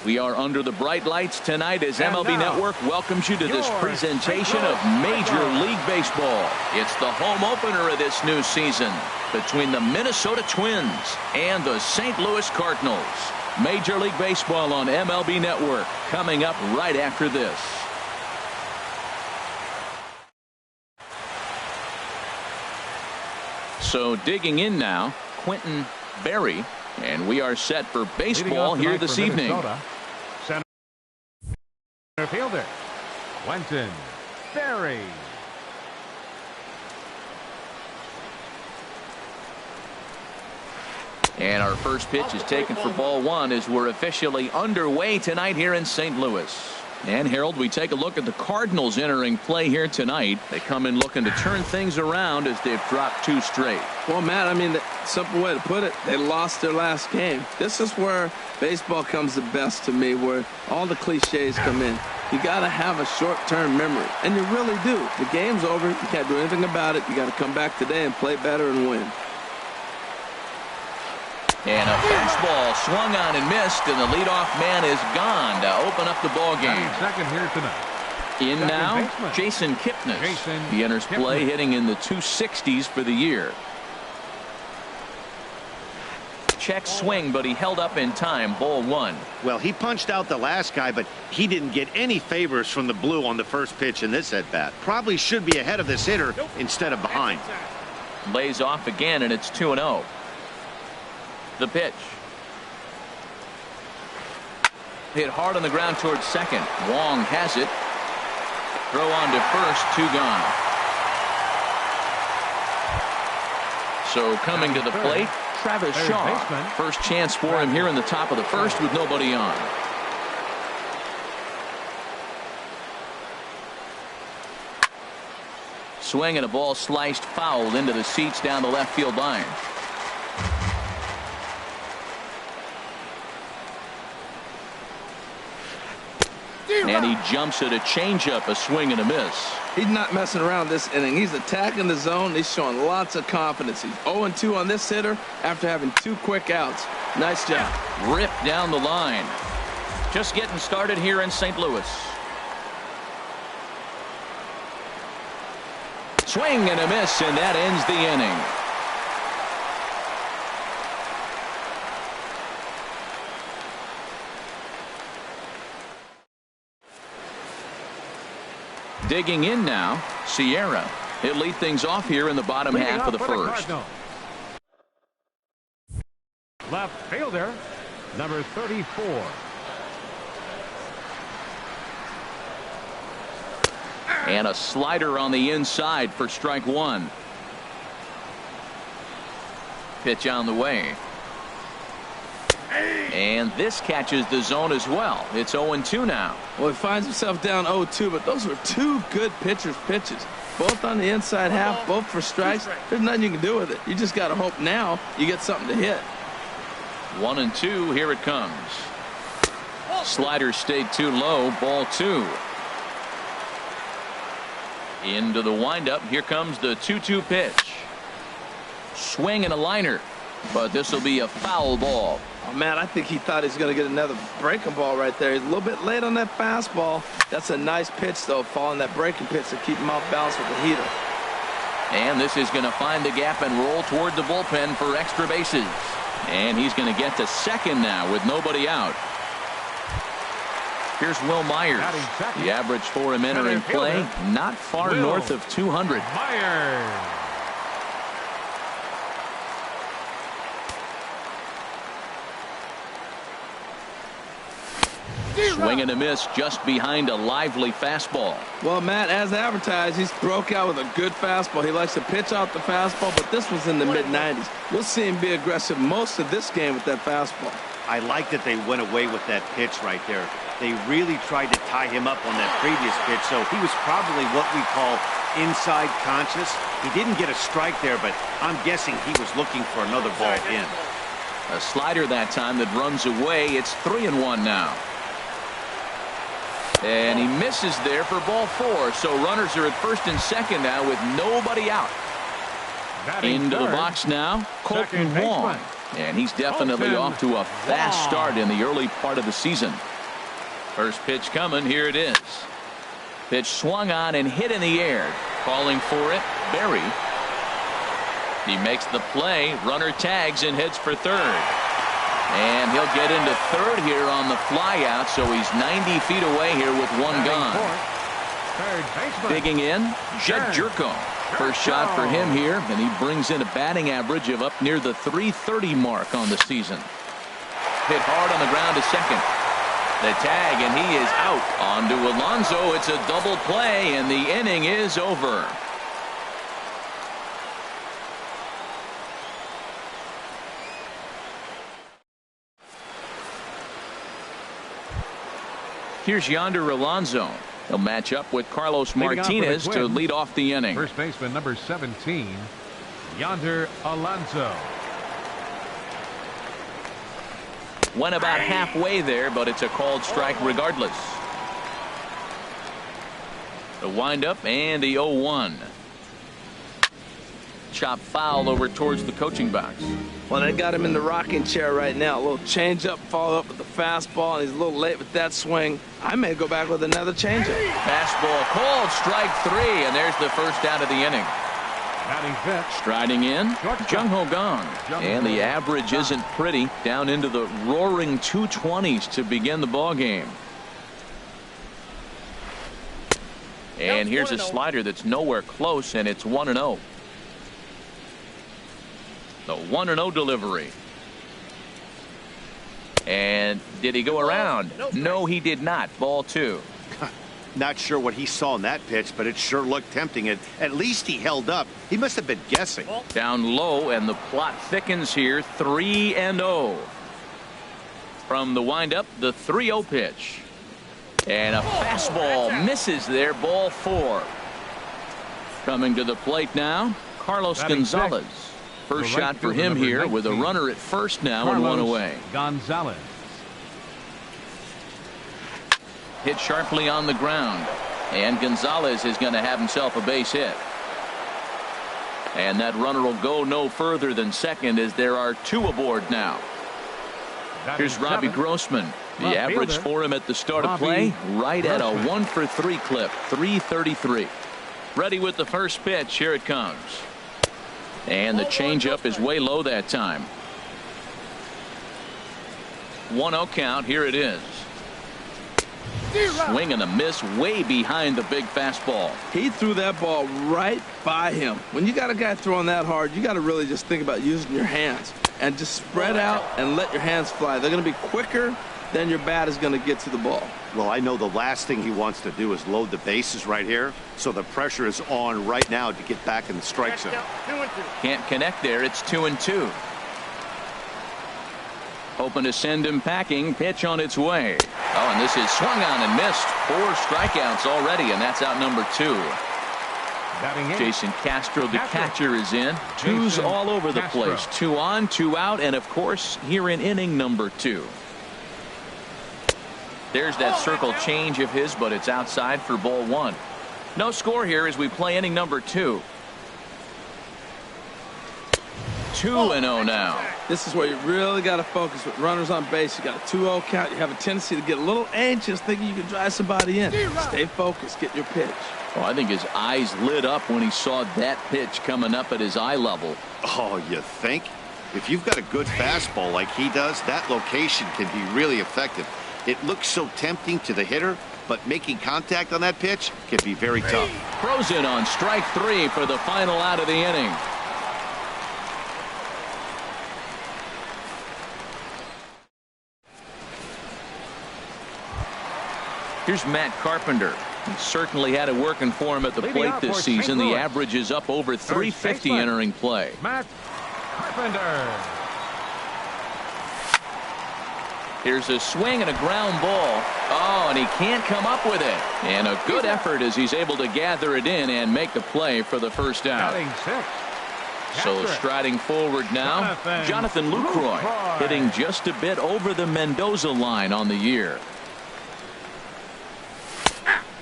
We are under the bright lights tonight as MLB Network welcomes you to this presentation of Major League Baseball. It's the home opener of this new season between the Minnesota Twins and the St. Louis Cardinals. Major League Baseball on MLB Network coming up right after this. So digging in now, Quentin Berry, and we are set for baseball here this evening. Center fielder, Quentin Berry. And our first pitch is taken for ball one as we're officially underway tonight here in St. Louis. And Harold, we take a look at the Cardinals entering play here tonight. They come in looking to turn things around as they've dropped 2 straight. Well, Matt, I mean, the simple way to put it, they lost their last game. This is where baseball comes the best to me, where all the cliches come in. You got to have a short-term memory, and you really do. The game's over. You can't do anything about it. You got to come back today and play better and win. And a fastball swung on and missed, and the leadoff man is gone to open up the ball game. Second here tonight. In now, Jason Kipnis. He enters play hitting in the 260s for the year. Check swing, but he held up in time. Ball 1. Well, he punched out the last guy, but he didn't get any favors from the blue on the first pitch in this at-bat. Probably should be ahead of this hitter instead of behind. Lays off again, and it's 2-0. The pitch. Hit hard on the ground towards second. Wong has it. Throw on to first. 2 gone. So coming to the plate, Travis Shaw. First chance for him here in the top of the first with nobody on. Swing and a ball sliced foul into the seats down the left field line. And he jumps at a changeup, a swing and a miss. He's not messing around this inning. He's attacking the zone. He's showing lots of confidence. He's 0-2 on this hitter after having 2 quick outs. Nice job. Ripped down the line. Just getting started here in St. Louis. Swing and a miss, and that ends the inning. Digging in now, Sierra. He'll lead things off here in the bottom half of the first. Left fielder, number 34. And a slider on the inside for strike 1. Pitch on the way. And this catches the zone as well. It's 0-2 now. Well, he finds himself down 0-2, but those were 2 good pitchers' pitches. Both on the inside half, both for strikes. There's nothing you can do with it. You just got to hope now you get something to hit. 1-2, here it comes. Slider stayed too low, ball 2. Into the windup, here comes the 2-2 pitch. Swing and a liner, but this will be a foul ball. Oh, man, I think he thought he was going to get another breaking ball right there. He's a little bit late on that fastball. That's a nice pitch, though, following that breaking pitch to keep him off balance with the heater. And this is going to find the gap and roll toward the bullpen for extra bases. And he's going to get to second now with nobody out. Here's Will Myers. The average for him entering play, not far north of 200. Myers. Swing and a miss just behind a lively fastball. Well, Matt, as advertised, he's broke out with a good fastball. He likes to pitch out the fastball, but this was in the mid-90s. We'll see him be aggressive most of this game with that fastball. I like that they went away with that pitch right there. They really tried to tie him up on that previous pitch, so he was probably what we call inside conscious. He didn't get a strike there, but I'm guessing he was looking for another ball in. A slider that time that runs away. It's 3-1 now. And he misses there for ball 4. So runners are at first and second now with nobody out. Into the box now, Colton Wong. And he's definitely off to a fast start in the early part of the season. First pitch coming. Here it is. Pitch swung on and hit in the air. Calling for it, Berry. He makes the play. Runner tags and heads for third. And he'll get into third here on the flyout, so he's 90 feet away here with one gone. Digging in, Jed Jerko. First shot for him here, and he brings in a batting average of up near the .330 mark on the season. Hit hard on the ground to second. The tag, and he is out. On to Alonso. It's a double play, and the inning is over. Here's Yonder Alonso. He'll match up with Carlos Martinez to lead off the inning. First baseman number 17, Yonder Alonso. Went about halfway there, but it's a called strike regardless. The windup and the 0-1. Chop foul over towards the coaching box. Well, they got him in the rocking chair right now. A little changeup, follow up with the fastball, and he's a little late with that swing. I may go back with another changeup. Fastball called, strike three, and there's the first out of the inning. Striding in, Jung Ho Kang. And the average isn't pretty, down into the roaring 220s to begin the ball game. And here's a slider that's nowhere close, and it's 1-0. The 1-0 delivery. And did he go around? No, he did not. Ball two. Not sure what he saw in that pitch, but it sure looked tempting. And at least he held up. He must have been guessing. Down low, and the plot thickens here. 3-0. From the windup, the 3-0 pitch. And a fastball misses there. Ball four. Coming to the plate now, Carlos Gonzalez. First shot for him here 19, with a runner at first now Carlos and one away. Gonzalez. Hit sharply on the ground, and Gonzalez is going to have himself a base hit. And that runner will go no further than second as there are two aboard now. Here's Robbie Grossman. The average for him at the start of play right at a 1-for-3 clip. 333. Ready with the first pitch. Here it comes. And the changeup is way low that time. 1-0 count. Here it is. Swing and a miss way behind the big fastball. He threw that ball right by him. When you got a guy throwing that hard, you got to really just think about using your hands and just spread out and let your hands fly. They're going to be quicker than your bat is going to get to the ball. Well, I know the last thing he wants to do is load the bases right here, so the pressure is on right now to get back in the strike zone. Can't connect there. It's 2-2. Hoping to send him packing. Pitch on its way. Oh, and this is swung on and missed. 4 strikeouts already, and that's out number 2. Jason Castro, the catcher, is in. Twos all over the place. 2 on, 2 out, and of course here in inning number 2. There's that circle change of his, but it's outside for ball 1. No score here as we play inning number 2. 2-0 now. This is where you really got to focus with runners on base. You got a 2-0 count. You have a tendency to get a little anxious thinking you can drive somebody in. Stay focused. Get your pitch. Oh, I think his eyes lit up when he saw that pitch coming up at his eye level. Oh, you think? If you've got a good fastball like he does, that location can be really effective. It looks so tempting to the hitter, but making contact on that pitch can be very tough. Frozen on strike 3 for the final out of the inning. Here's Matt Carpenter. He certainly had it working for him at the plate this season. The average is up over 350 entering play. Matt Carpenter. Here's a swing and a ground ball. Oh, and he can't come up with it. And a good effort as he's able to gather it in and make the play for the first out. So striding forward now, Jonathan Lucroy, hitting just a bit over the Mendoza line on the year.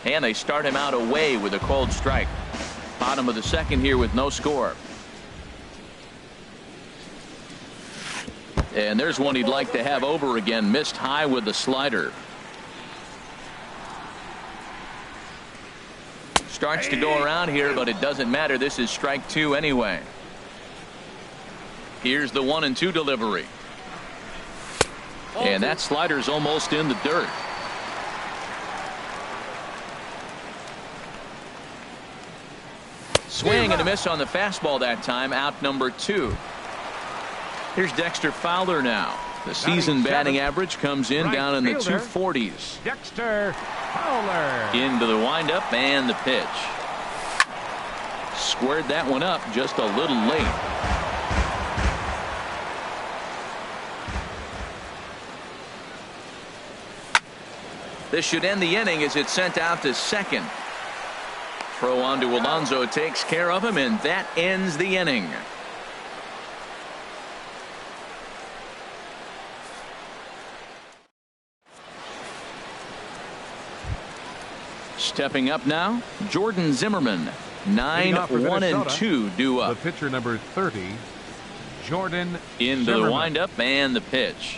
And they start him out away with a cold strike. Bottom of the second here with no score. And there's one he'd like to have over again. Missed high with the slider. starts to go around here, but it doesn't matter. This is strike 2 anyway. Here's the 1-2 delivery. And that slider's almost in the dirt. Swing and a miss on the fastball that time. Out number 2. Here's Dexter Fowler now. The season batting average comes in down in the 240s. Dexter Fowler. Into the windup and the pitch. Squared that one up just a little late. This should end the inning as it's sent out to second. Throw on to Alonso takes care of him, and that ends the inning. Stepping up now, Jordan Zimmerman. 9-1-2 due up. The pitcher number 30, Jordan Into Zimmerman. the windup and the pitch.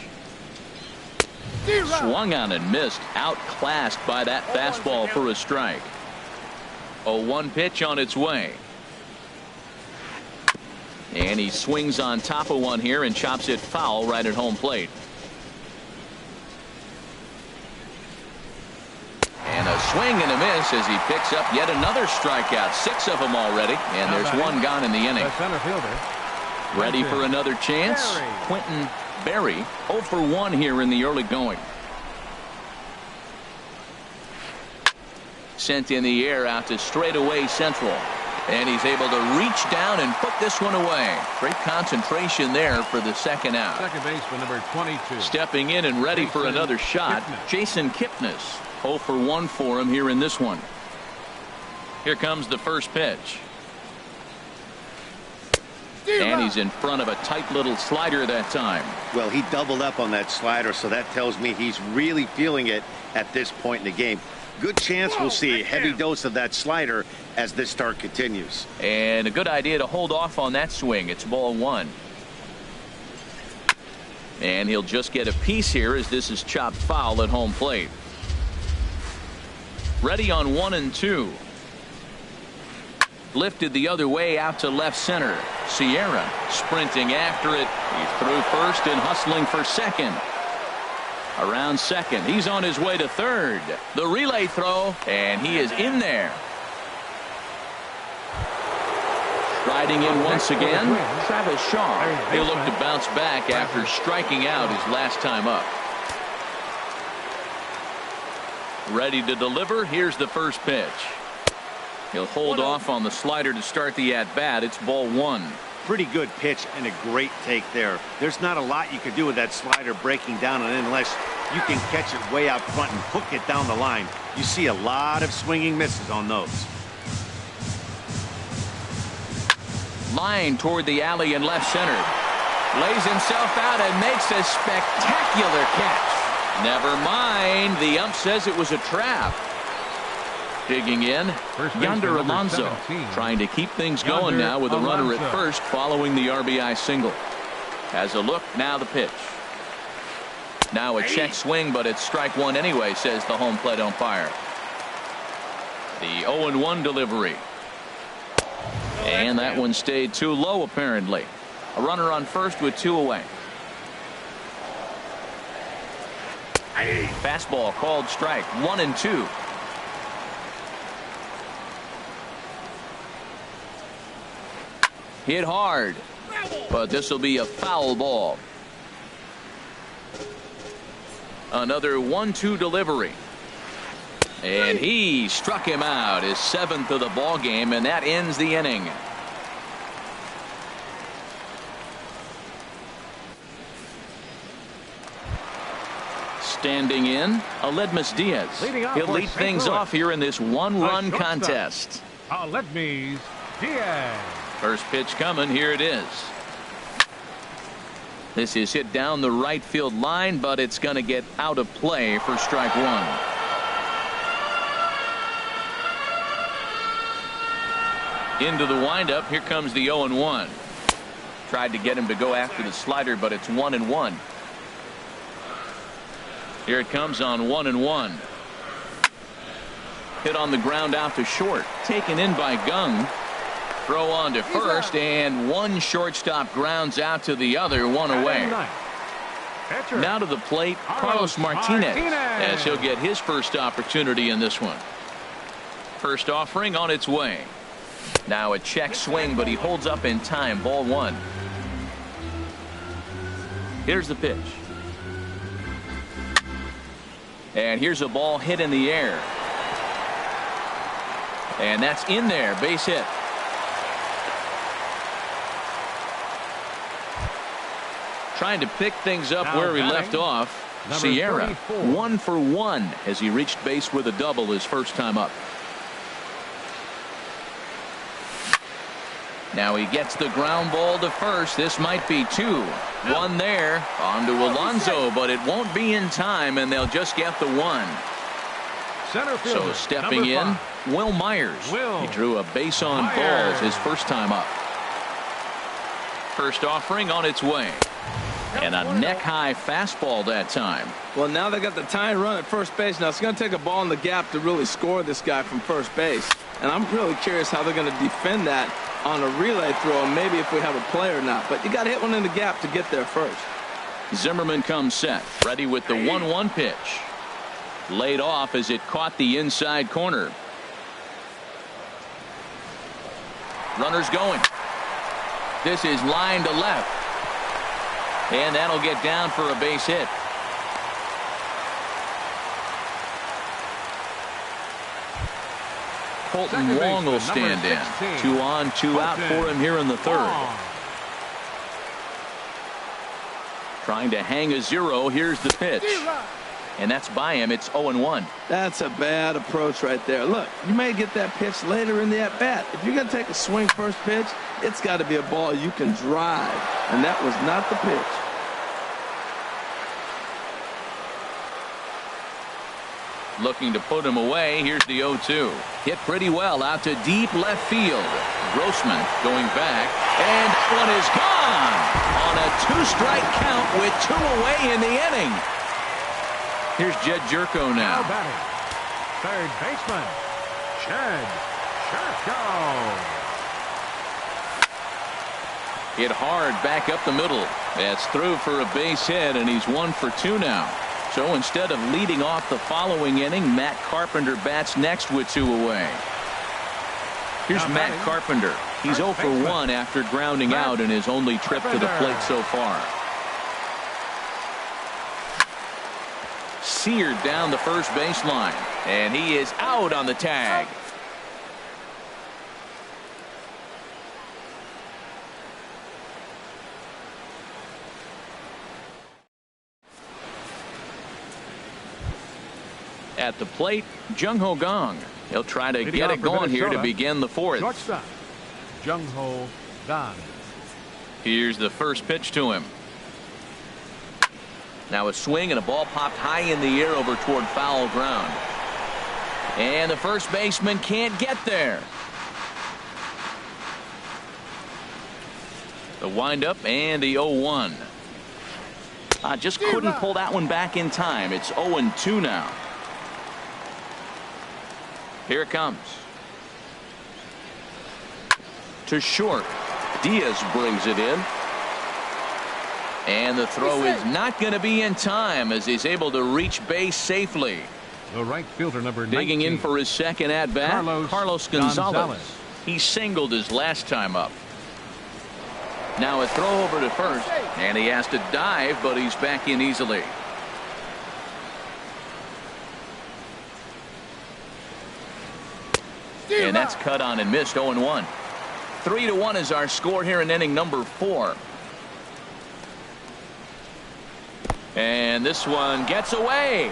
Swung on and missed. Outclassed by that fastball for a strike. 0-1 pitch on its way. And he swings on top of one here and chops it foul right at home plate. And a swing and a miss as he picks up yet another strikeout. 6 of them already, and there's one gone in the inning. The center fielder. Ready for another chance? Berry. Quentin Berry 0 for 1 here in the early going. Sent in the air out to straightaway central. And he's able to reach down and put this one away. Great concentration there for the second out. Second baseman number 22. Stepping in and ready for another shot, Jason Kipnis. 0 for 1 for him here in this one. Here comes the first pitch. And he's in front of a tight little slider that time. Well, he doubled up on that slider, so that tells me he's really feeling it at this point in the game. Good chance we'll see a heavy dose of that slider as this start continues. And a good idea to hold off on that swing. It's ball 1. And he'll just get a piece here as this is chopped foul at home plate. Ready on 1-2. Lifted the other way out to left center. Sierra sprinting after it. He's through first and hustling for second. Around second. He's on his way to third. The relay throw, and he is in there. Riding in once again, Travis Shaw. He'll look to bounce back after striking out his last time up. Ready to deliver. Here's the first pitch. He'll hold off on the slider to start the at-bat. It's ball 1. Pretty good pitch and a great take there. There's not a lot you can do with that slider breaking down and unless you can catch it way out front and hook it down the line. You see a lot of swinging misses on those. Line toward the alley in left center. Lays himself out and makes a spectacular catch. Never mind. The ump says it was a trap. Digging in, Yonder Alonso trying to keep things going now with a runner at first following the RBI single. Has a look, now the pitch. Now a check swing, but it's strike 1 anyway, says the home plate umpire. The 0-1 delivery. And that one stayed too low apparently. A runner on first with 2 away. Fastball called strike 1-2. Hit hard, but this will be a foul ball. Another 1-2 delivery. And he struck him out, his 7th of the ball game, and that ends the inning. Standing in, Aledmus Diaz. He'll lead things off here in this one-run contest. Aledmus Diaz. First pitch coming. Here it is. This is hit down the right field line, but it's going to get out of play for strike 1. Into the windup. Here comes the 0-1. Tried to get him to go after the slider, but it's 1-1. Here it comes on 1-1. hit on the ground out to short. Taken in by Gung. Throw on to first, and one shortstop grounds out to the other, one away. Now to the plate, Carlos Martinez, as he'll get his first opportunity in this one. First offering on its way. Now a check swing, but he holds up in time. Ball one. Here's the pitch. And here's a ball hit in the air. And that's in there. Base hit. Trying to pick things up where he left off. Sierra, 1 for 1 as he reached base with a double his first time up. Now he gets the ground ball to first. This might be 2. One there. On to Alonso, but it won't be in time, and they'll just get the 1. So stepping in, Will Myers. He drew a base on balls his first time up. First offering on its way. And a neck-high fastball that time. Well, now they got the tying run at first base. Now it's going to take a ball in the gap to really score this guy from first base. And I'm really curious how they're going to defend that on a relay throw, and maybe if we have a play or not. But you got to hit one in the gap to get there first. Zimmerman comes set, ready with the 1-1 pitch. Laid off as it caught the inside corner. Runners going. This is line to left. And that'll get down for a base hit. Colton Wong will stand in. 2 on, 2 out for him here in the third. Trying to hang a 0. Here's the pitch. And that's by him. It's 0-1. That's a bad approach right there. Look, you may get that pitch later in the at-bat. If you're going to take a swing first pitch, it's got to be a ball you can drive. And that was not the pitch. Looking to put him away. Here's the 0-2. Hit pretty well out to deep left field. Grossman going back. And that one is gone on a 2-strike count with 2 away in the inning. Here's Jed Jerko now. Third baseman, Jed Jerko. Hit hard back up the middle. That's through for a base hit, and he's 1 for 2 now. So instead of leading off the following inning, Matt Carpenter bats next with 2 away. Here's Matt Carpenter. He's 0 for 1 after grounding out in his only trip to the plate so far. Seared down the first baseline, and he is out on the tag. At the plate, Jung Ho Kang. He'll try to get it going here to begin the fourth. Shortstop, Jung Ho Kang. Here's the first pitch to him. Now a swing and a ball popped high in the air over toward foul ground. And the first baseman can't get there. The windup and the 0-1. Just couldn't pull that one back in time. It's 0-2 now. Here it comes. To short. Diaz brings it in. And the throw is not going to be in time as he's able to reach base safely. The right fielder, number 19. Digging in for his second at-bat, Carlos Gonzalez. He singled his last time up. Now a throw over to first, and he has to dive, but he's back in easily. And that's cut on and missed. 0-1. 3-1 is our score here in inning number 4. And this one gets away.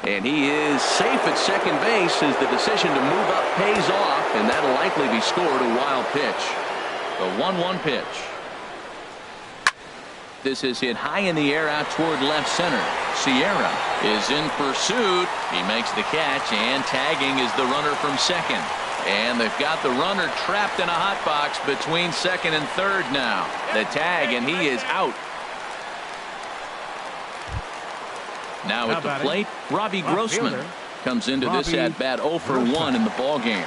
And he is safe at second base as the decision to move up pays off, and that'll likely be scored. A wild pitch. The 1-1 pitch. This is hit high in the air out toward left center. Sierra is in pursuit. He makes the catch, and tagging is the runner from second. And they've got the runner trapped in a hot box between second and third now. The tag, and he is out. Now at the plate, Robbie Grossman comes into this at-bat 0 for 1 in the ballgame.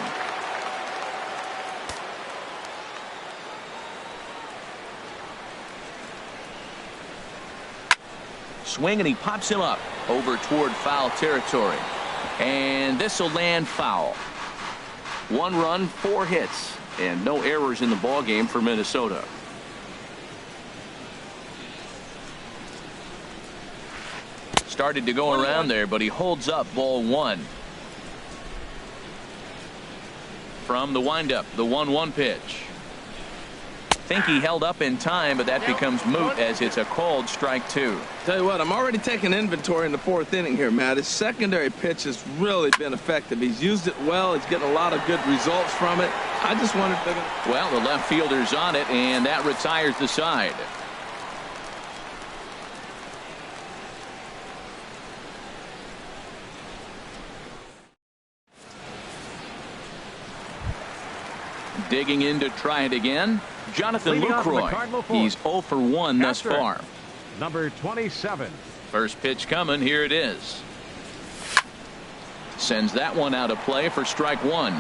Swing, and he pops him up over toward foul territory. And this will land foul. 1 run, 4 hits, and no errors in the ballgame for Minnesota. Started to go around there, but he holds up ball 1. From the windup, the 1-1 pitch. Think he held up in time, but that becomes moot as it's a called strike 2. Tell you what, I'm already taking inventory in the 4th inning here, Matt. His secondary pitch has really been effective. He's used it well. He's getting a lot of good results from it. I just wonder if they're going to... Well, the left fielder's on it, and that retires the side. Digging in to try it again, Jonathan Lucroy. He's 0 for 1 thus far. Number 27. First pitch coming. Here it is. Sends that one out of play for strike 1.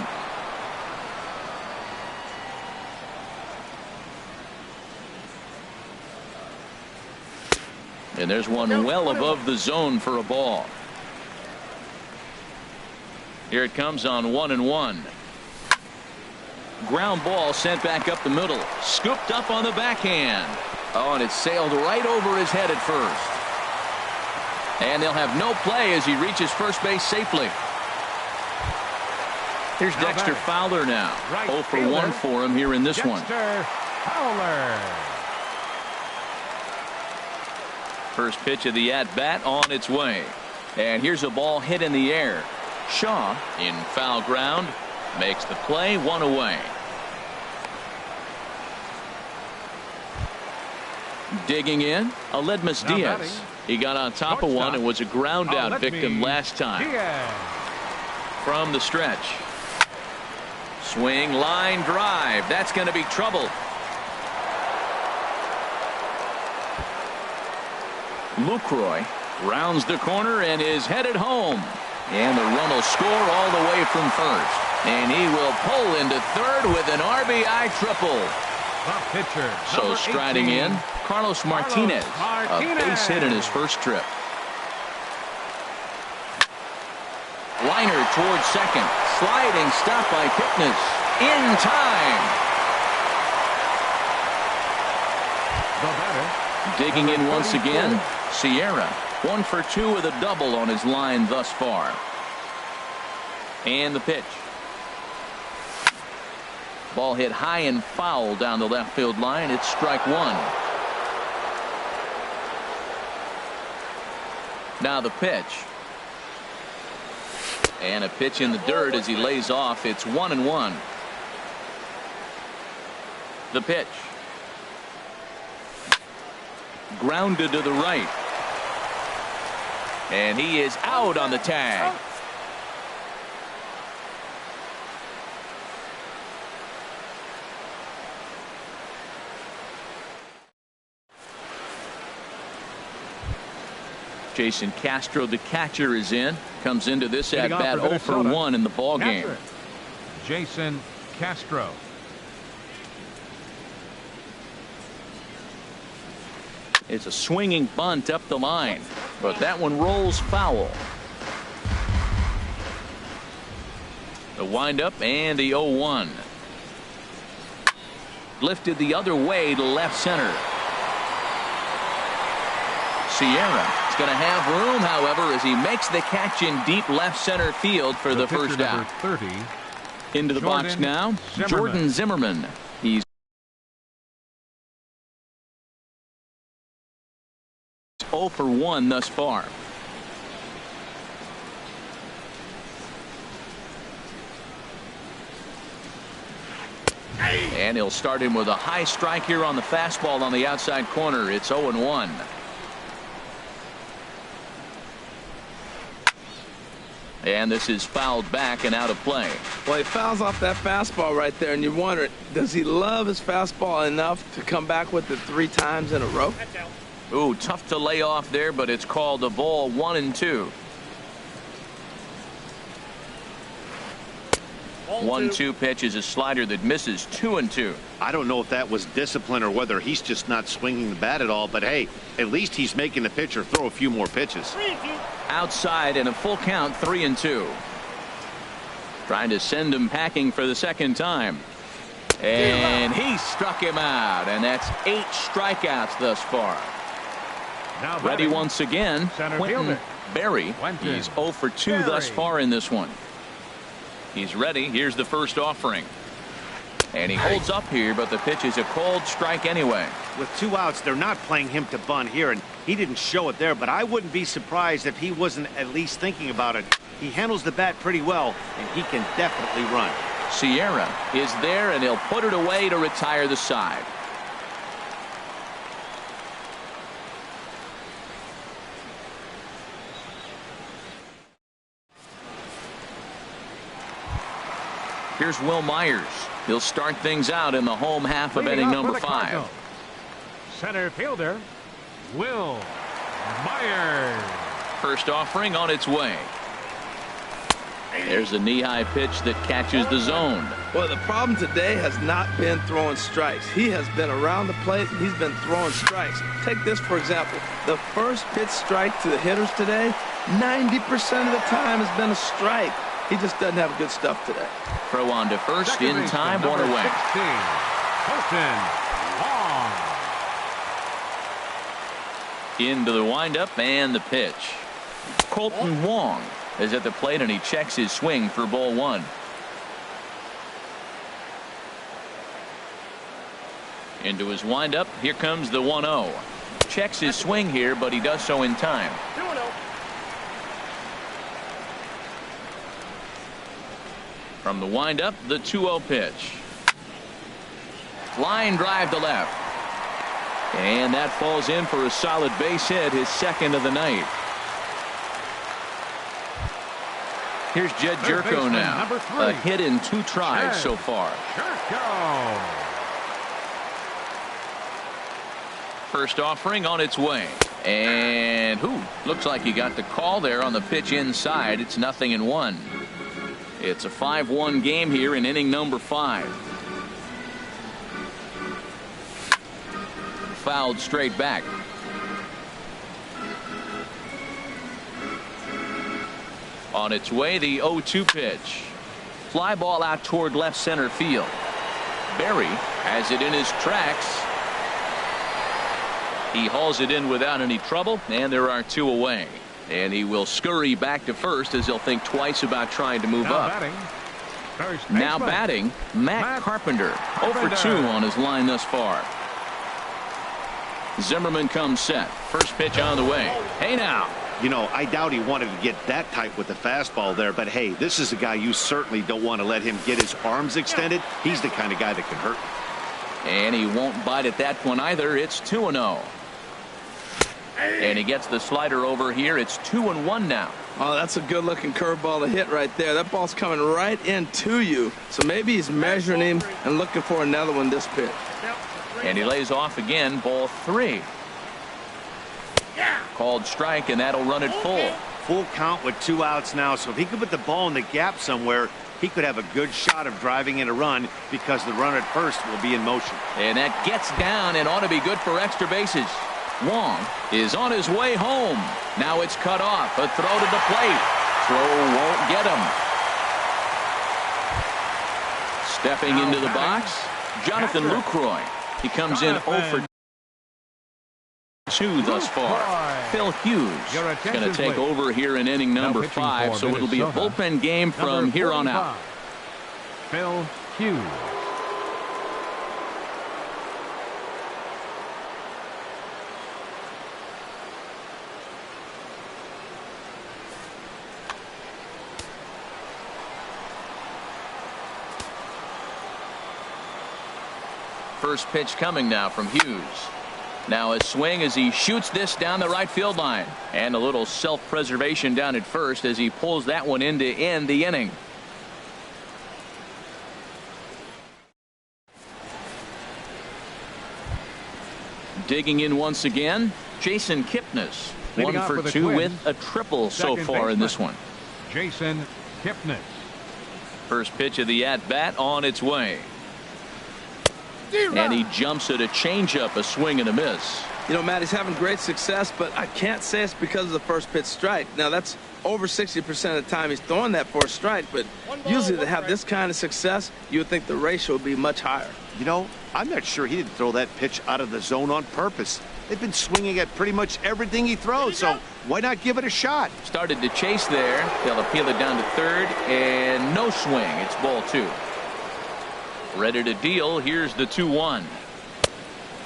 And there's one well above the zone for a ball. Here it comes on 1-1. Ground ball sent back up the middle. Scooped up on the backhand. Oh, and it sailed right over his head at first. And they'll have no play as he reaches first base safely. Here's Dexter Fowler now. 0 for 1 for him here in this one. Fowler. First pitch of the at-bat on its way. And here's a ball hit in the air. Shaw in foul ground. Makes the play, 1 away. Digging in, Aledmus Diaz. He got on top of one and was a ground out victim last time. From the stretch. Swing, line drive. That's going to be trouble. Lucroy rounds the corner and is headed home. And the run will score all the way from first. And he will pull into third with an RBI triple. Pitcher, so striding 18, in, Carlos Martinez. A base hit in his first trip. Liner towards second. Sliding stop by Kipnis. In time. Digging in once again, Sierra. 1 for 2 with a double on his line thus far. And the pitch. Ball hit high and foul down the left field line. It's strike 1. Now the pitch. And a pitch in the dirt as he lays off. It's 1-1. The pitch. Grounded to the right. And he is out on the tag. Jason Castro, the catcher, is in. Comes into this at bat 0 for 1 in the ball game. Jason Castro. It's a swinging bunt up the line, but that one rolls foul. The windup and the 0-1. Lifted the other way to left center. Sierra is going to have room, however, as he makes the catch in deep left center field for the first out. 30. Into the box now, Jordan Zimmerman. He's 0 for 1 thus far. And he'll start him with a high strike here on the fastball on the outside corner. It's 0-1. And this is fouled back and out of play. Well, he fouls off that fastball right there, and you wonder, does he love his fastball enough to come back with it 3 times in a row? Ooh, tough to lay off there, but it's called a ball 1-2. 1-2 pitch is a slider that misses 2-2. I don't know if that was discipline or whether he's just not swinging the bat at all, but hey, at least he's making the pitcher throw a few more pitches. Outside and a full count, 3-2. Trying to send him packing for the second time. And he struck him out, and that's 8 strikeouts thus far. Now Ready once again, center Quentin fielder. Berry. Quentin He's 0 for 2 thus far in this one. He's ready. Here's the first offering. And he holds up here, but the pitch is a cold strike anyway. With 2 outs, they're not playing him to bunt here, and he didn't show it there, but I wouldn't be surprised if he wasn't at least thinking about it. He handles the bat pretty well, and he can definitely run. Sierra is there, and he'll put it away to retire the side. Here's Will Myers. He'll start things out in the home half of inning number 5. Center fielder, Will Myers. First offering on its way. There's a knee-high pitch that catches the zone. Well, the problem today has not been throwing strikes. He has been around the plate, and he's been throwing strikes. Take this, for example. The first pitch strike to the hitters today, 90% of the time has been a strike. He just doesn't have good stuff today. Throw on to first, Second in time, 1 away. 16, Colton Wong. Into the windup and the pitch. Colton Wong is at the plate, and he checks his swing for ball 1. Into his windup. Here comes the 1-0. Checks his swing here, but he does so in time. From the windup, the 2-0 pitch. Line drive to left. And that falls in for a solid base hit, his second of the night. Here's Jed Jerko now. A hit in 2 tries so far. Jerko. First offering on its way. And looks like he got the call there on the pitch inside. It's 0-1. It's a 5-1 game here in inning number 5. Fouled straight back. On its way, the 0-2 pitch. Fly ball out toward left center field. Berry has it in his tracks. He hauls it in without any trouble, and there are 2 away. And he will scurry back to first as he'll think twice about trying to move up. Now batting, Matt Carpenter. 0 for 2 on his line thus far. Zimmerman comes set. First pitch on the way. Hey now. You know, I doubt he wanted to get that tight with the fastball there, but hey, this is a guy you certainly don't want to let him get his arms extended. He's the kind of guy that can hurt. And he won't bite at that one either. It's 2-0. And he gets the slider over here. It's 2-1 now. Oh, that's a good-looking curveball to hit right there. That ball's coming right into you. So maybe he's measuring him and looking for another one this pitch. And he lays off again. Ball 3. Called strike, and that'll run it full. Full count with 2 outs now. So if he could put the ball in the gap somewhere, he could have a good shot of driving in a run because the runner at first will be in motion. And that gets down and ought to be good for extra bases. Wong is on his way home. Now it's cut off. A throw to the plate. Throw won't get him. Stepping into the box, Jonathan Lucroy. He comes in 0 for 2 thus far. Phil Hughes going to take over here in inning number 5, so it'll be a bullpen game from here on out. Phil Hughes. First pitch coming now from Hughes. Now a swing as he shoots this down the right field line. And a little self-preservation down at first as he pulls that one in to end the inning. Digging in once again, Jason Kipnis, Leading 1 off for for the 2 Twins, with a triple so second far in baseman, this one. Jason Kipnis. First pitch of the at-bat on its way. And he jumps at a changeup, a swing and a miss. You know, Matt, he's having great success, but I can't say it's because of the first pitch strike. Now, that's over 60% of the time he's throwing that for a strike, but usually to have this kind of success, you would think the ratio would be much higher. You know, I'm not sure he didn't throw that pitch out of the zone on purpose. They've been swinging at pretty much everything he throws, so why not give it a shot? Started to chase there. They'll appeal it down to third, and no swing. It's ball 2. Ready to deal. Here's the 2-1.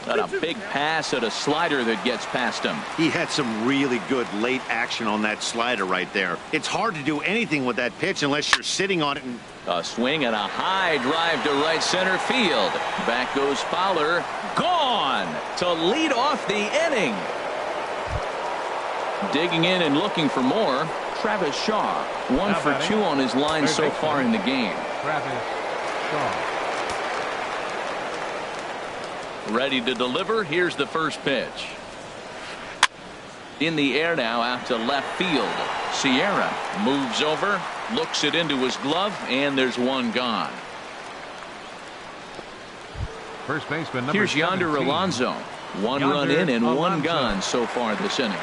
And a big pass at a slider that gets past him. He had some really good late action on that slider right there. It's hard to do anything with that pitch unless you're sitting on it. And a swing and a high drive to right center field. Back goes Fowler. Gone to lead off the inning. Digging in and looking for more. Travis Shaw, 1 for 2 on his line so far in the game. Travis Shaw. Ready to deliver. Here's the first pitch. In the air now out to left field. Sierra moves over, looks it into his glove, and there's one gone. First baseman number Here's Yonder 17. Alonso. One run in and one gone so far this inning.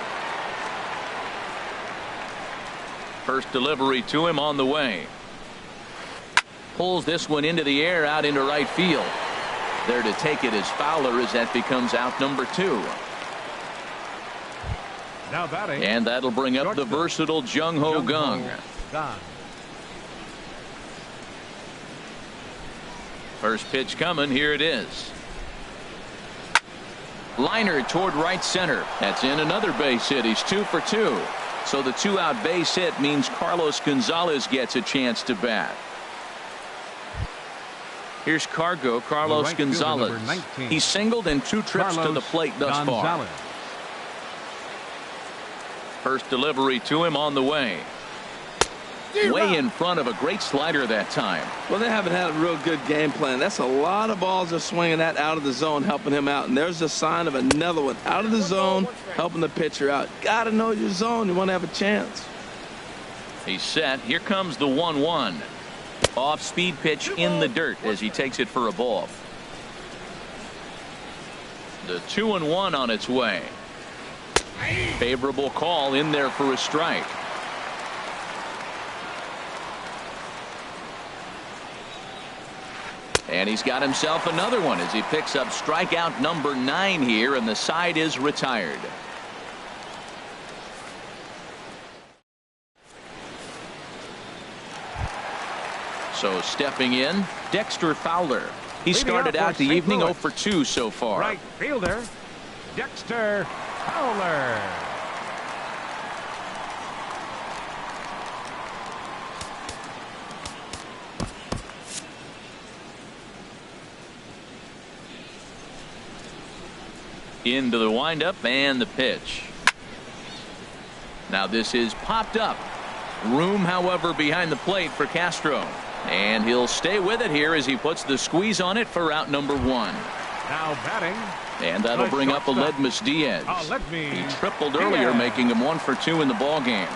First delivery to him on the way. Pulls this one into the air out into right field. There to take it is Fowler as that becomes out number 2. Now batting. And that'll bring up the versatile Jung Ho Kang. First pitch coming. Here it is. Liner toward right center. That's in another base hit. He's 2 for 2. So the 2-out base hit means Carlos Gonzalez gets a chance to bat. Here's Carlos right Gonzalez. He's singled in 2 trips to the plate thus far. First delivery to him on the way. Way in front of a great slider that time. Well, they haven't had a real good game plan. That's a lot of balls they're swinging at out of the zone, helping him out. And there's a sign of another one out of the zone, helping the pitcher out. Got to know your zone. You want to have a chance. He's set. Here comes the 1-1. Off-speed pitch in the dirt as he takes it for a ball. The 2-1 on its way. Favorable call in there for a strike. And he's got himself another one as he picks up strikeout number 9 here, and the side is retired. So stepping in, Dexter Fowler. He started out the evening 0 for 2 so far. Right fielder, Dexter Fowler. Into the windup and the pitch. Now this is popped up. Room, however, behind the plate for Castro. And he'll stay with it here as he puts the squeeze on it for out number 1. Now batting. And that'll bring up Aledmys Diaz. He tripled earlier, making him 1 for 2 in the ball game.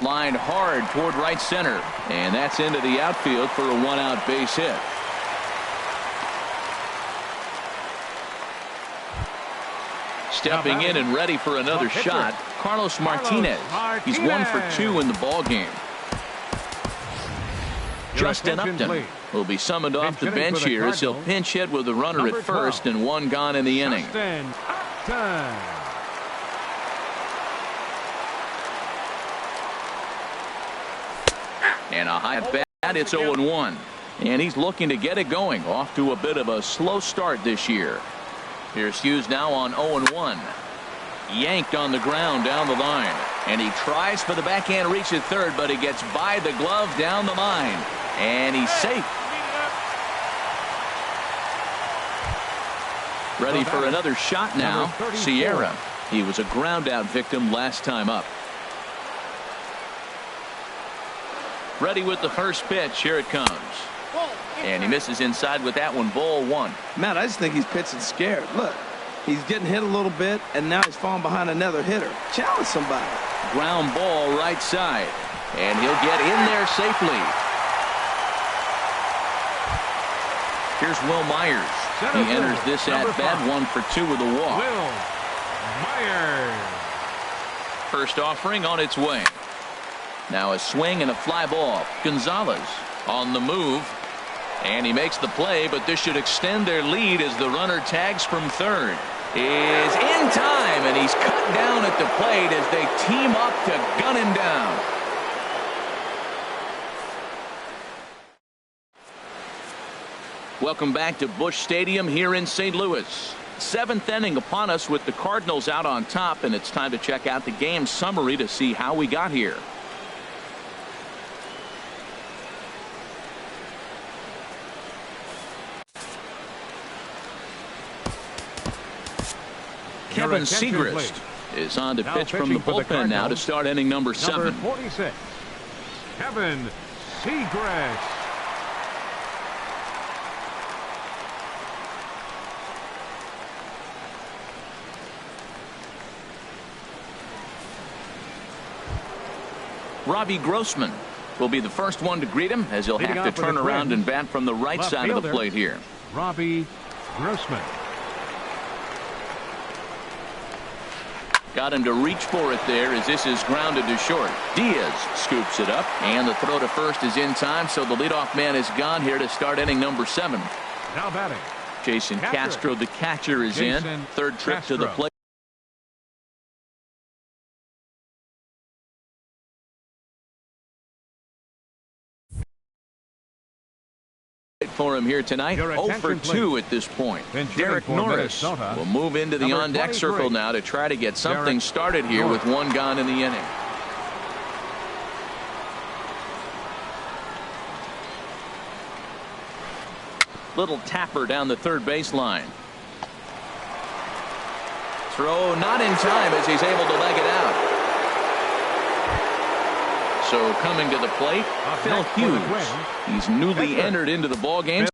Lined hard toward right center, and that's into the outfield for a 1-out base hit. Stepping in and ready for another shot, Carlos Martinez. He's 1 for 2 in the ball game. Justin Upton will be summoned off the bench here as he'll pinch hit with a runner at first and 1 gone in the inning. And a high bat. It's 0-1. And he's looking to get it going. Off to a bit of a slow start this year. Here's Hughes now on 0-1. Yanked on the ground down the line. And he tries for the backhand reach at third, but he gets by the glove down the line. And he's safe. Ready for another shot now. Sierra. He was a ground out victim last time up. Ready with the first pitch. Here it comes. And he misses inside with that one. Ball 1. Matt, I just think he's pitching scared. Look, he's getting hit a little bit, and now he's falling behind another hitter. Challenge somebody. Ground ball right side. And he'll get in there safely. Here's Will Myers. He enters this at-bat 1 for 2 with a walk. Will Myers. First offering on its way. Now a swing and a fly ball. Gonzalez on the move. And he makes the play, but this should extend their lead as the runner tags from third. Is in time, and he's cut down at the plate as they team up to gun him down. Welcome back to Busch Stadium here in St. Louis. 7th inning upon us with the Cardinals out on top, and it's time to check out the game summary to see how we got here. Kevin Segrist is on to pitch from the bullpen now to start inning number 7. Number 46, Kevin Segrist. Robbie Grossman will be the first one to greet him as he'll have to turn around and bat from the right side of the plate here. Robbie Grossman. Got him to reach for it there as this is grounded to short. Diaz scoops it up, and the throw to first is in time, so the leadoff man is gone here to start inning number 7. Now batting, Jason Castro, the catcher, is in. Third trip to the plate. For him here tonight. 0 for 2 at this point. Derek Norris will move into the on-deck circle now to try to get something started here with 1 gone in the inning. Little tapper down the third baseline. Throw not in time as he's able to leg it out. So coming to the plate, Phil Hughes. He's newly entered into the ball game.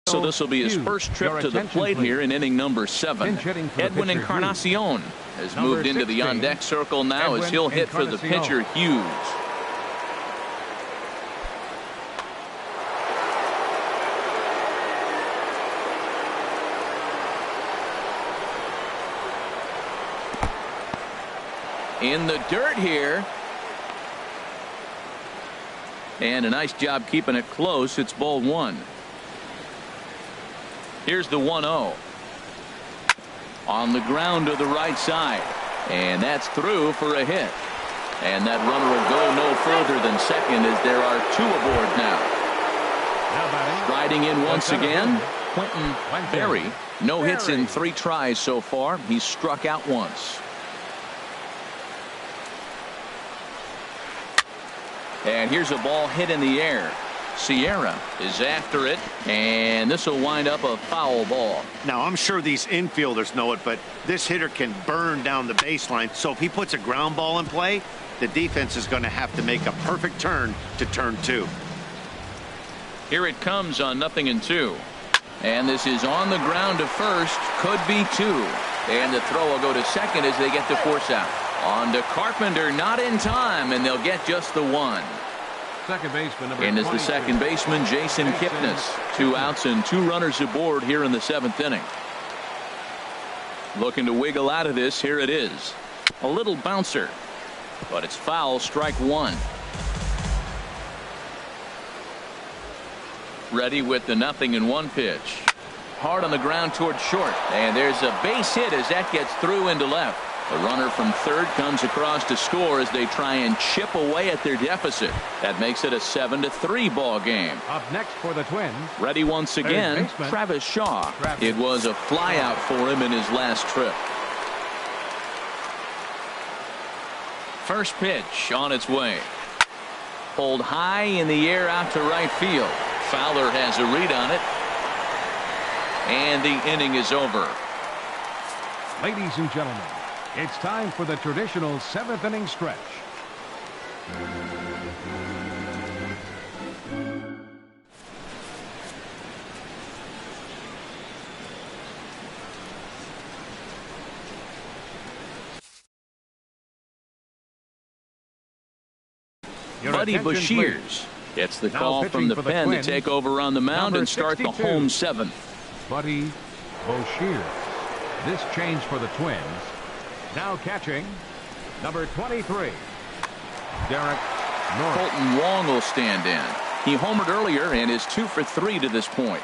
So this will be his first trip to the plate here in inning number 7. Edwin Encarnacion has moved into the on-deck circle now as he'll hit for the pitcher Hughes. In the dirt here. And a nice job keeping it close. It's ball 1. Here's the 1-0. On the ground to the right side. And that's through for a hit. And that runner will go no further than second as there are 2 aboard now. Riding in once again, Quentin Berry. No hits in 3 tries so far. He's struck out once. And here's a ball hit in the air. Sierra is after it, and this will wind up a foul ball. Now, I'm sure these infielders know it, but this hitter can burn down the baseline. So if he puts a ground ball in play, the defense is going to have to make a perfect turn to turn 2. Here it comes on 0-2. And this is on the ground to first. Could be 2. And the throw will go to second as they get the force out. On to Carpenter, not in time, and they'll get just the 1. Second baseman, number and is the second baseman, Jason Kipnis. 2 outs and 2 runners aboard here in the 7th inning. Looking to wiggle out of this. Here it is. A little bouncer, but it's foul. Strike 1. Ready with the 0-1 pitch. Hard on the ground toward short, and there's a base hit as that gets through into left. The runner from third comes across to score as they try and chip away at their deficit. That makes it a 7-3 ball game. Up next for the Twins. Ready once again, Travis Shaw. It was a flyout for him in his last trip. First pitch on its way. Pulled high in the air out to right field. Fowler has a read on it. And the inning is over. Ladies and gentlemen, It's time for the traditional 7th inning stretch. Buddy Boshiers gets the call from the pen to take over on the mound and start the home 7th. Buddy Boshiers. This change for the Twins. Now catching, number 23, Derek Norris. Colton Wong will stand in. He homered earlier and is 2 for 3 to this point.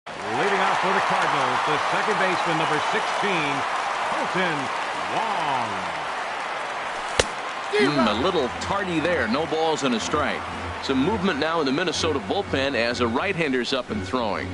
Leading off for the Cardinals, the second baseman, number 16, Colton Wong. A little tardy there. No balls and a strike. Some movement now in the Minnesota bullpen as a right-hander's up and throwing.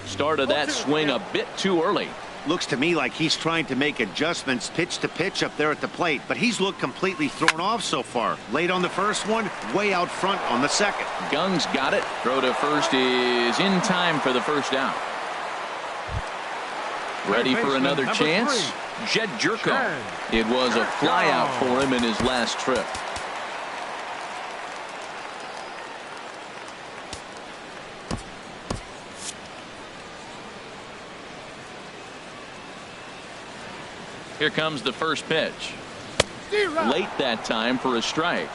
Started that swing a bit too early. Looks to me like he's trying to make adjustments pitch to pitch up there at the plate, but he's looked completely thrown off so far. Late on the first one, way out front on the second. Gung's got it. Throw to first is in time for the first out. Ready for another chance? Jed Gyorko. It was a flyout for him in his last trip. Here comes the first pitch. Late that time for a strike.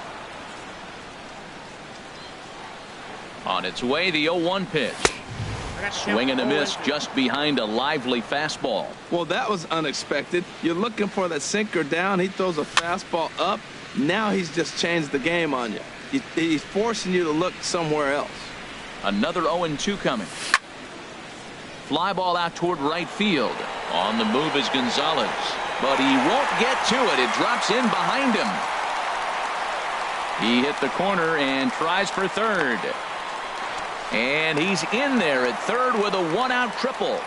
On its way, the 0-1 pitch. Swing and a miss just behind a lively fastball. Well, that was unexpected. You're looking for that sinker down. He throws a fastball up. Now he's just changed the game on you. He's forcing you to look somewhere else. Another 0-2 coming. Fly ball out toward right field. On the move is Gonzalez, but he won't get to it. It drops in behind him. He hit the corner and tries for third. And he's in there at third with a one-out triple.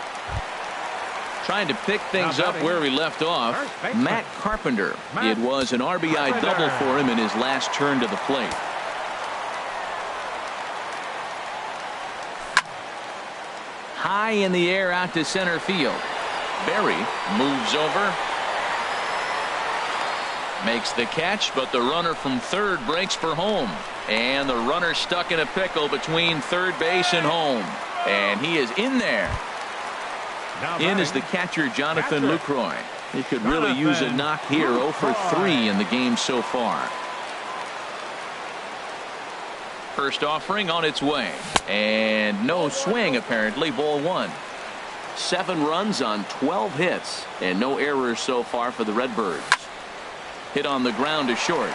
Trying to pick things up where he left off, Matt Carpenter. It was an RBI double for him in his last turn to the plate. High in the air out to center field. Berry moves over. Makes the catch, but the runner from third breaks for home. And the runner stuck in a pickle between third base and home. And he is in there. In is the catcher, Jonathan Lucroy. He could really use a knock here. 0 for 3 in the game so far. First offering on its way. And no swing, apparently. Ball 1. 7 runs on 12 hits. And no errors so far for the Redbirds. Hit on the ground to short.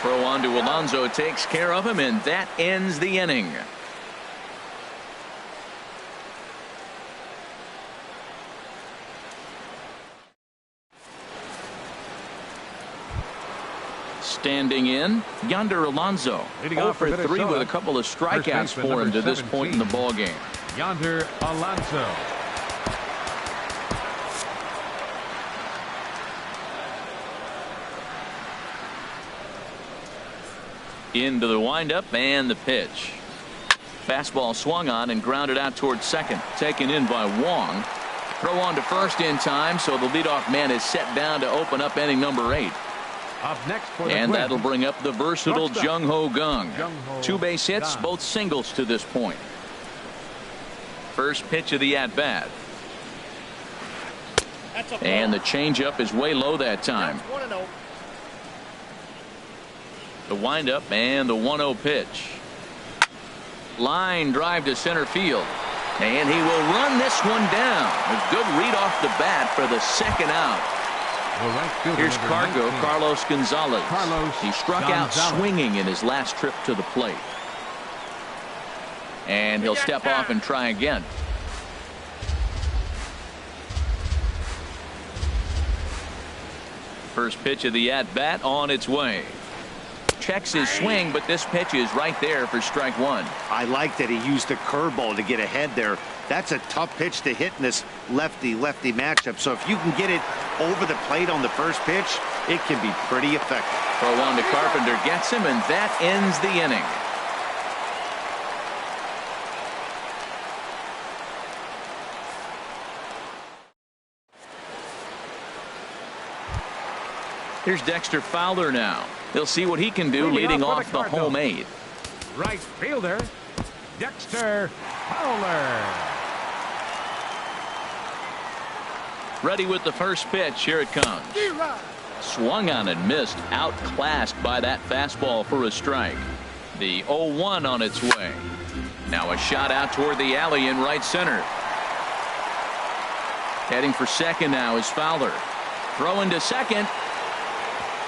Throw on to Alonso takes care of him, and that ends the inning. Standing in, Yonder Alonso. 0 for 3 with a couple of strikeouts for him to this point in the ballgame. Yonder Alonso. Into the windup and the pitch. Fastball swung on and grounded out towards second. Taken in by Wong. Throw on to first in time, so the leadoff man is set down to open up inning number 8. Up next for the and Twins, that'll bring up the versatile Jung Ho Kang. 2 base hits, Kang. both singles to this point. First pitch of the at-bat. And the changeup is way low that time. The windup and the 1-0 pitch. Line drive to center field. And he will run this one down. A good read off the bat for the second out. Here's Carlos Gonzalez. He struck out swinging in his last trip to the plate. And he'll step off and try again. First pitch of the at-bat on its way. Checks his swing, but this pitch is right there for strike 1. I like that he used a curveball to get ahead there. That's a tough pitch to hit in this lefty-lefty matchup. So if you can get it over the plate on the first pitch, it can be pretty effective. Throw on to Carpenter, gets him, and that ends the inning. Here's Dexter Fowler now. He'll see what he can do leading off the home 8. Right fielder, Dexter Fowler. Ready with the first pitch. Here it comes. Swung on and missed. Outclassed by that fastball for a strike. The 0-1 on its way. Now a shot out toward the alley in right center. Heading for second now is Fowler. Throwing to second.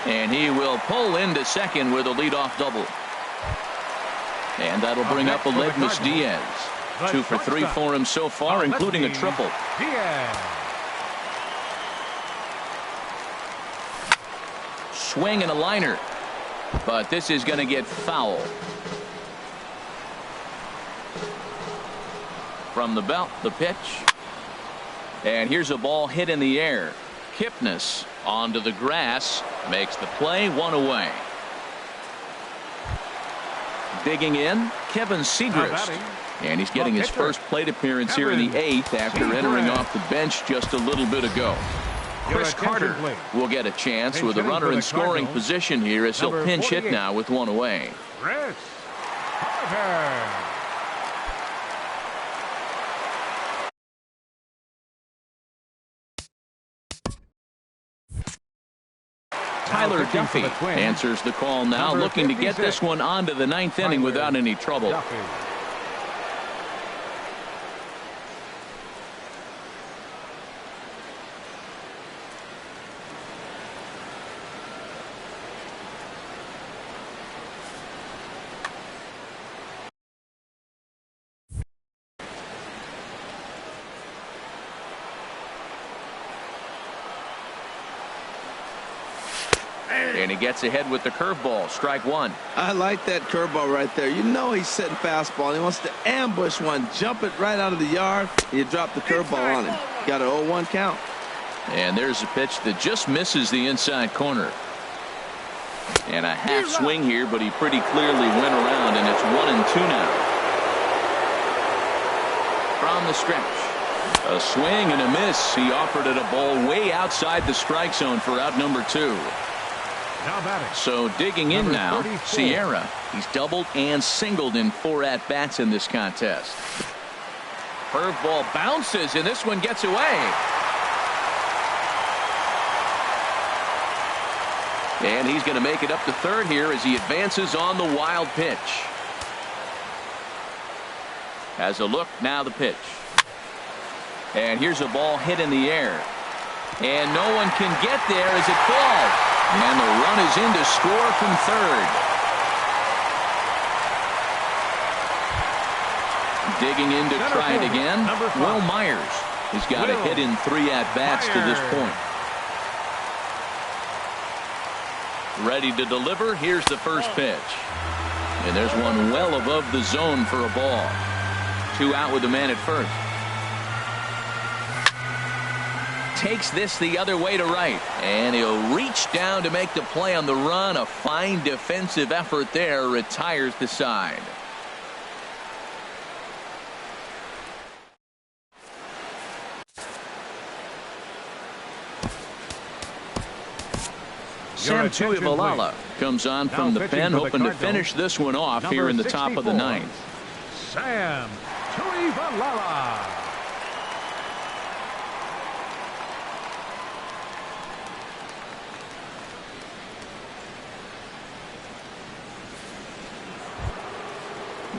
And he will pull into second with a leadoff double. And that'll bring up Aledmys Diaz. 2 for 3 for him so far, including a triple. Swing and a liner. But this is going to get foul. From the belt, the pitch. And here's a ball hit in the air. Kipnis onto the grass. Makes the play, 1 away. Digging in, Kevin Segrist. And he's getting his first plate appearance here in the 8th after entering off the bench just a little bit ago. Chris Carter will get a chance with a runner in scoring position here as he'll pinch hit now with 1 away. Chris Carter. Tyler Duffy answers the call now, looking to get this one onto the 9th inning without any trouble. And he gets ahead with the curveball. Strike 1. I like that curveball right there. You know he's setting fastball. He wants to ambush one, jump it right out of the yard. You drop the curveball on him. Got an 0-1 count. And there's a pitch that just misses the inside corner. And a half swing here, but he pretty clearly went around, and it's 1-2 now. From the stretch. A swing and a miss. He offered it a ball way outside the strike zone for out number 2. So digging in now, Sierra. He's doubled and singled in 4 at-bats in this contest. Curveball bounces, and this one gets away. And he's going to make it up to third here as he advances on the wild pitch. Has a look, now the pitch. And here's a ball hit in the air. And no one can get there as it falls. And the run is in to score from third. Digging in to try it again. Will Myers has got a hit in 3 at-bats to this point. Ready to deliver. Here's the first pitch. And there's one well above the zone for a ball. 2 out with the man at first. Takes this the other way to right, and he'll reach down to make the play on the run. A fine defensive effort there. Retires the side. Sam Tuivailala comes on from the pen, hoping to finish this one off here in the top of the 9th. Sam Tuivailala.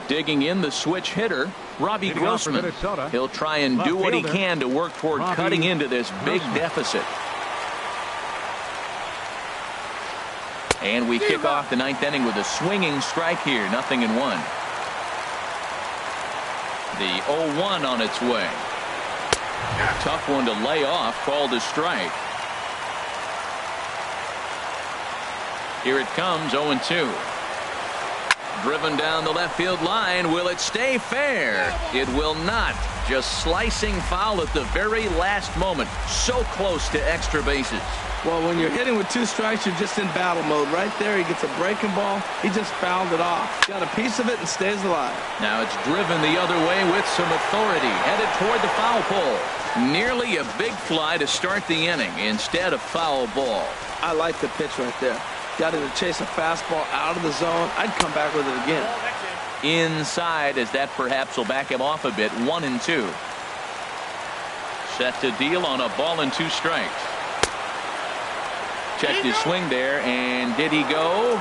Digging in, the switch hitter, Robbie Grossman. He'll try and do what he can to work toward cutting into this big deficit. And we kick off the 9th inning with a swinging strike here. 0-1. The 0-1 on its way. Tough one to lay off, called a strike. Here it comes, 0-2. Driven down the left field line. Will it stay fair? It will not. Just slicing foul at the very last moment. So close to extra bases. Well, when you're hitting with 2 strikes, you're just in battle mode. Right there, he gets a breaking ball. He just fouled it off. Got a piece of it and stays alive. Now it's driven the other way with some authority. Headed toward the foul pole. Nearly a big fly to start the inning instead of foul ball. I like the pitch right there. Got him to chase a fastball out of the zone. I'd come back with it again. Inside, as that perhaps will back him off a bit. 1-2. Set to deal on a ball and 2 strikes. Checked his swing there, and did he go?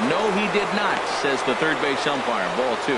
No, he did not, says the third base umpire. Ball 2.